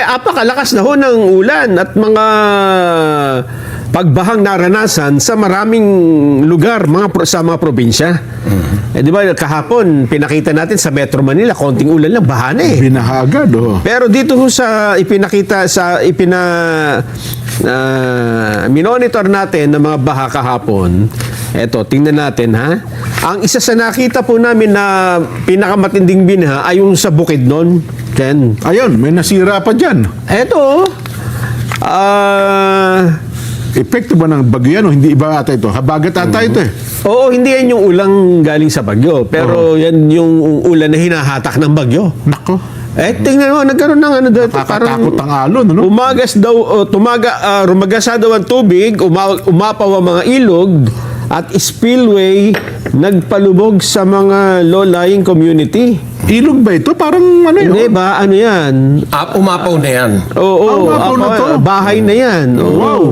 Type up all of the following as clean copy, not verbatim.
apakalakas na ho ng ulan at mga pagbahang naranasan sa maraming lugar sa mga probinsya. Di ba kahapon pinakita natin sa Metro Manila, konting ulan lang, baha na eh. Binahagad, Pero dito ho sa minonitor natin ng mga baha kahapon. Eto, tingnan natin ha. Ang isa sa nakita po namin na pinakamatinding binaha ay yung sa Bukidnon. Ken. Ayun, may nasira pa dyan. Eto, Epekto ba ng bagyo yan o hindi iba ata ito? Habagat ata ito eh. oo, hindi yan yung ulang galing sa bagyo. Pero yan yung ulan na hinahatak ng bagyo. Nako. Tingnan mo, nagkaroon ng ano dito. Nakakatakot ang alon, ano? Umagas daw, rumagasa daw ang tubig, umapaw ang mga ilog, at spillway nagpalubog sa mga low-lying community. Ilog ba ito? Parang ano yun? Hindi ba? Ano yan? Umapaw na yan. Oo, umapaw na to. bahay na yan. Oo. Wow.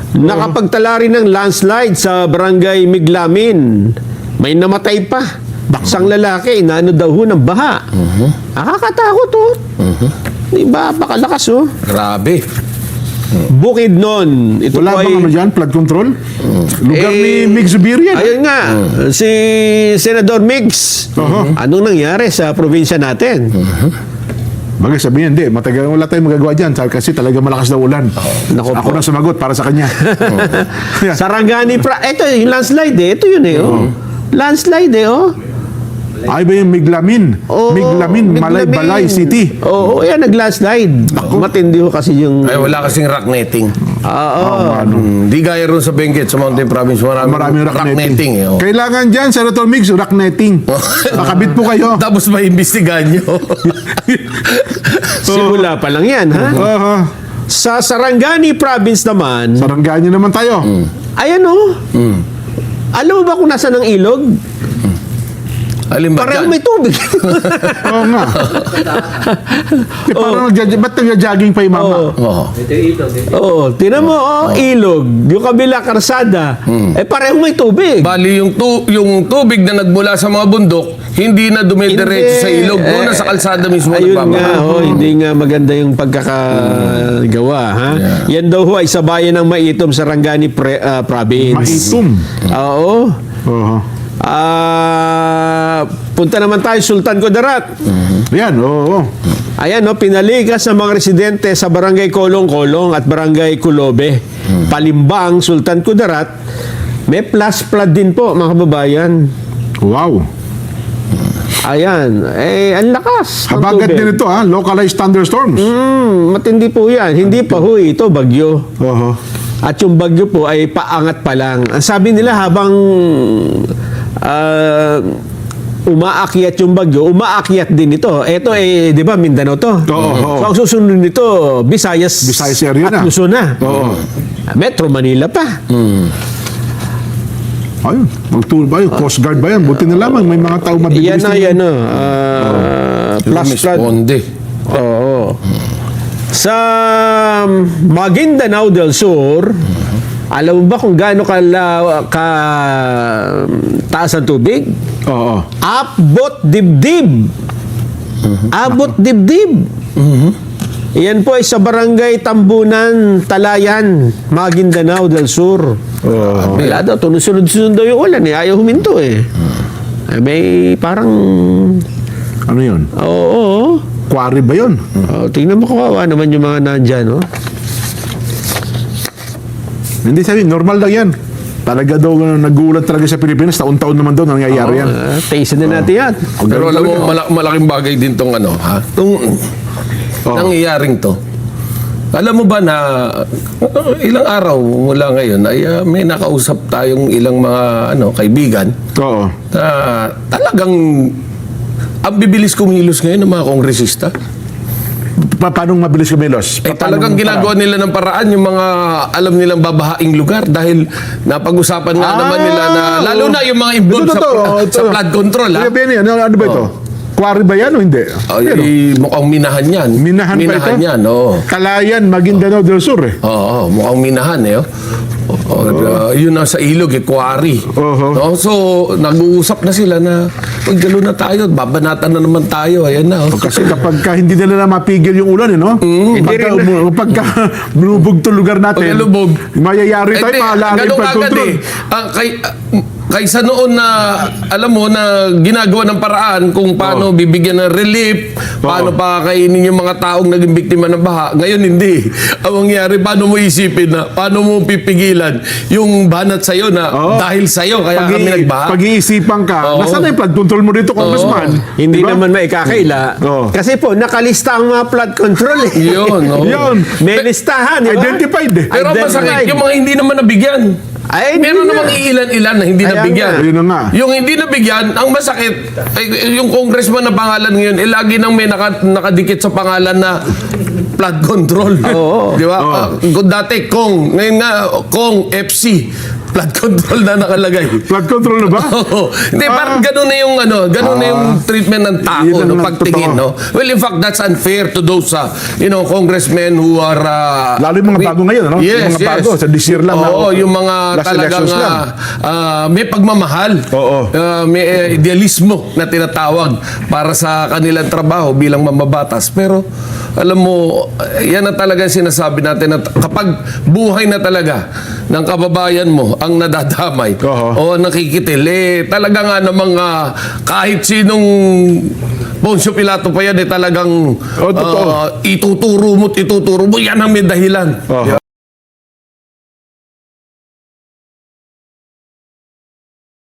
Nakapagtala rin ng landslide sa barangay Miglamin. May namatay pa. Isang lalaki, inaano daw ho ng baha. Nakakatakot oh. Di ba? Pakalakas oh. Grabe. Bukidnon. Ito Wala po bang ay... ano dyan? Flood control? Lugar ni Mig Zubiri yan. Ayun nga, si Senador Migs. Anong nangyari sa probinsya natin? Bagay sabihin, hindi. Matagal wala tayong magagawa dyan kasi talaga malakas na ulan. Nako Ako po. na sumagot para sa kanya. Sarangani ito yung landslide eh. Ito yun eh. Oh. Landslide eh. Oh. Ay ba yung Miglamin? Oo, Miglamin, Malay-Balay City. Oo, yan nag-landslide. Matindi ho kasi yung... Ay, wala kasing rock netting. Di gaya ron sa Benguet, sa Mountain Province. Maraming rock netting. Kailangan Kailangan dyan, Senator Migs, rock netting. Makabit po kayo. Tapos maimbestigahan nyo. Simula pa lang yan, ha? Sa Sarangani Province naman, Sarangani naman tayo. ayan oh. Alam mo ba kung nasa ng ilog? Alin ba Parang dyan? may tubig. Oo nga. Parang ba't nagja-jogging pa yung mama? Oo. Oo, tinan mo oh, ilog. Yung kabila karsada. Parehong may tubig. Bali, yung tubig na nagmula sa mga bundok, hindi na dumidiretso sa ilog. Doon na sa kalsada mismo Ayun nagbaba. nga, hindi nga maganda yung pagkakagawa. Ha? Yan daw ho ay sa bayan ng Maitom, Sarangani Province. Maitom. Oo. Oo. Punta naman tayo Sultan Kudarat. Yan, oo. Ayan, no, pinaligas ng mga residente sa Barangay Kolong-Kolong at Barangay Kulobe. Palimbang, Sultan Kudarat. May flash flood din po, mga kababayan. Wow. Ayan. Ang lakas. ng Habagat tubig. din ito, ha? Localized thunderstorms. Matindi po yan. Hindi pa ho ito bagyo. Oo. At yung bagyo po ay paangat pa lang. Ang sabi nila habang umaakyat yung bagyo, umaakyat din ito. Ito di ba, Mindanao to? Oo. So ang susunod nito, Visayas area at na. Luzon na. Oo. Metro Manila pa. Ayun, magtuloy ba yun? Coast Guard ba yan? Buti na lamang, may mga tao mabibilis. Yan na. Flash flood. Responde. Oo. Sa Maguindanao del Sur, alam mo ba kung gaano ka taas ang tubig? Oo. Abot dibdib. Abot dibdib. Yan po ay sa Barangay Tambunan, Talayan, Maguindanao del Sur. Wala daw, sunod-sunod daw yung ulan eh. Ayaw huminto eh. May parang... Ano yun? Oo. Quarry ba yun? Tingnan mo kawawa naman yung mga nandyan, no? Hindi sabi, normal lang yan. Talaga daw nagulat talaga sa Pilipinas. Taon-taon naman daw nangyayari yan. Taste na natin yan. Pero alam mo, malaking bagay din tong ano, ha? Nangyayaring to. Alam mo ba na ilang araw mula ngayon ay may nakausap tayong ilang mga kaibigan Oo. na talagang ang bibilis kumilos ngayon ng mga kongresista. Paano mabilis kumilos? Talagang ginagawa nila ng paraan yung mga alam nilang babahaing lugar dahil napag-usapan nga naman nila na lalo na yung mga involved sa flood control. Ha? Ano ba ito? Quarry ba yan o hindi? Ay, mukhang minahan yan. Minahan pa ito? yan, oo. Kalayan, Maguindanao del Sur eh. Oo, mukhang minahan eh. Oh. Yun na sa ilog, quarry. Oho. No? So, nag-uusap na sila na maggalo na tayo, babanatan na naman tayo. Ayan na. Kasi kapag hindi nila mapigil yung ulan, pagka binubog to lugar natin, Pagkalubog. mayayari tayo, mahalangin Ganun flood agad control. Kaysa noon na, alam mo, na ginagawa ng paraan kung paano bibigyan ng relief, paano pa kainin yung mga taong naging biktima ng baha. Ngayon, hindi. Ang mangyari, paano mo isipin na, paano mo pipigilan yung banat sa'yo na dahil sa'yo, kaya kami nagbaha. Pag-iisipan ka, nasaan na yung flood control mo dito, Congressman? Hindi Diba? naman maikakaila. Oo. Kasi po, nakalista ang mga flood control eh. Yun, no? Yun. May listahan, di ba? Identified eh. Pero ang masakit, yung mga hindi naman nabigyan. Ay, Meron hindi namang na. iilan-ilan na hindi Kaya nabigyan. nga. Yun na nga. Yung hindi nabigyan, ang masakit, ay, yung congressman na pangalan ngayon, lagi nang may nakadikit sa pangalan na flood control. Oo. Di ba? Kung dati, Kong. Ngayon nga, Kong FC. Flood control na nakalagay. Flood control na ba? Oo. Hindi, parang gano'n na yung, ganun na yung treatment ng tao, Yun ang no, pagtingin, totoo. no? Well, in fact, that's unfair to those, congressmen who are... Lalo yung mga bago ngayon, no? Yes, Yung mga bago, sa this year lang na- Oo, yung mga last talagang elections lang. may pagmamahal. Oo. May idealismo na tinatawag para sa kanilang trabaho bilang mamabatas. Pero, alam mo, yan na talaga sinasabi natin na kapag buhay na talaga ng kababayan mo ang nadadamay o nakikitil, talaga nga namang kahit sinong Poncio Pilato pa yan, talagang totoo. ituturo mo, yan ang may dahilan.